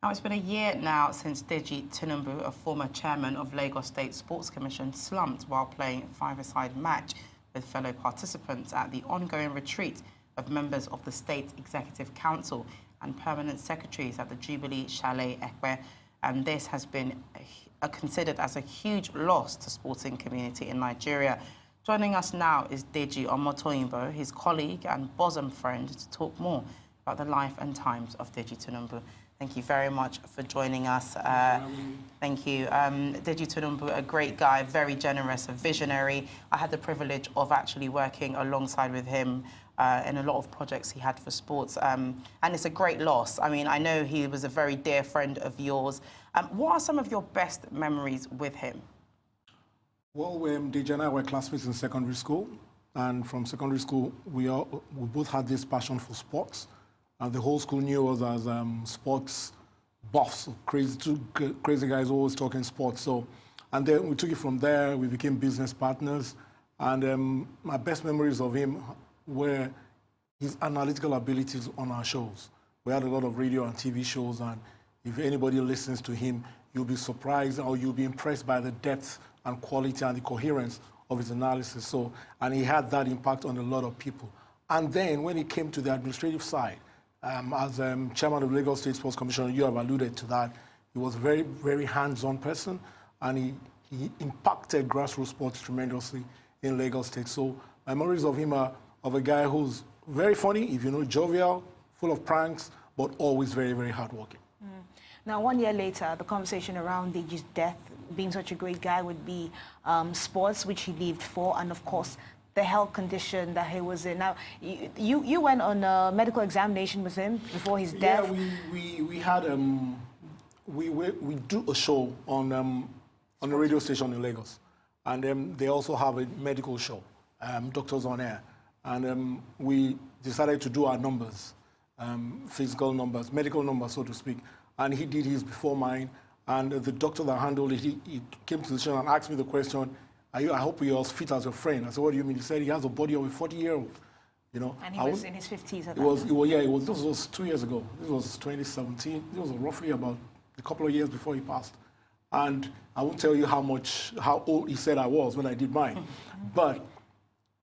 Now, it's been a year now since Deji TINUBU, a former chairman of Lagos State Sports Commission, slumped while playing a five-a-side match with fellow participants at the ongoing retreat of members of the State Executive Council and permanent secretaries at the Jubilee Chalet Ekpe. And this has been considered as a huge loss to sporting community in Nigeria. Joining us now is Deji Omotoyinbo, his colleague and bosom friend, to talk more about the life and times of Deji TINUBU. Thank you very much for joining us. Thank you. Deji TINUBU, a great guy, very generous, a visionary. I had the privilege of actually working alongside with him in a lot of projects he had for sports. And it's a great loss. I mean, I know he was a very dear friend of yours. What are some of your best memories with him? Well, Deji and I were classmates in secondary school. And from secondary school, we both had this passion for sports. And the whole school knew us as sports buffs, two crazy guys always talking sports. So, and then we took it from there. We became business partners. And my best memories of him were his analytical abilities on our shows. We had a lot of radio and TV shows, and if anybody listens to him, you'll be surprised or you'll be impressed by the depth and quality and the coherence of his analysis. So, and he had that impact on a lot of people. And then when it came to the administrative side, as chairman of Lagos State Sports Commission, you have alluded to that. He was a very, very hands-on person, and he impacted grassroots sports tremendously in Lagos State. So my memories of him are of a guy who's very funny, if you know, jovial, full of pranks, but always very, very hardworking. Now, 1 year later, the conversation around Deji's death, being such a great guy, would be sports, which he lived for, and of course, the health condition that he was in. Now, you went on a medical examination with him before his death. Yeah, we had we do a show on a radio station in Lagos, and they also have a medical show, Doctors on Air, and we decided to do our numbers, physical numbers, medical numbers, so to speak, and he did his before mine, and the doctor that handled it, he came to the show and asked me the question, I hope you're as fit as your friend. I said, what do you mean? He said he has a body of a 40-year-old, you know. And he was in his 50s at that time. This was 2 years ago. This was 2017. It was roughly about a couple of years before he passed. And I won't tell you how old he said I was when I did mine. But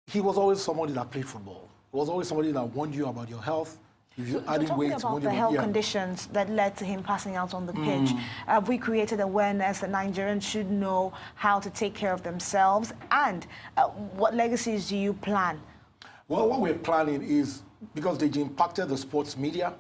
he was always somebody that played football. He was always somebody that warned you about your health. If you added weight, about the health conditions that led to him passing out on the pitch, have we created awareness that Nigerians should know how to take care of themselves? And what legacies do you plan? Well, what we're planning is, because they impacted the sports media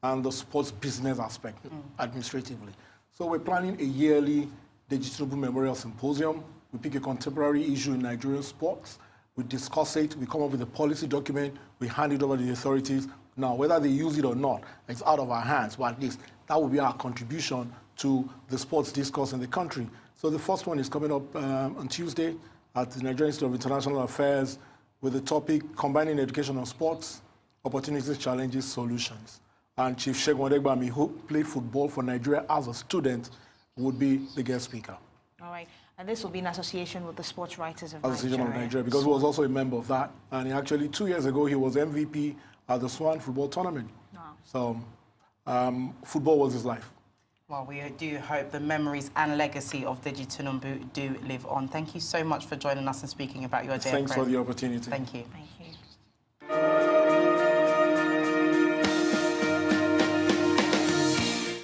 and the sports business aspect administratively. So we're planning a yearly Deji TINUBU Memorial Symposium. We pick a contemporary issue in Nigerian sports. We discuss it. We come up with a policy document. We hand it over to the authorities. Now, whether they use it or not, it's out of our hands, but at least that will be our contribution to the sports discourse in the country. So the first one is coming up on Tuesday at the Nigerian Institute of International Affairs with the topic Combining Education and Sports, Opportunities, Challenges, Solutions. And Chief Segun Odegbami, who played football for Nigeria as a student, would be the guest speaker. All right. And this will be in association with the Sports Writers of Nigeria. Association of Nigeria, because he was also a member of that. And he actually, 2 years ago, he was MVP at the Swan football tournament. Wow. So football was his life. Well, we do hope the memories and legacy of Deji TINUBU do live on. Thank you so much for joining us and speaking about your day. Thanks for the opportunity. Thank you. Thank you.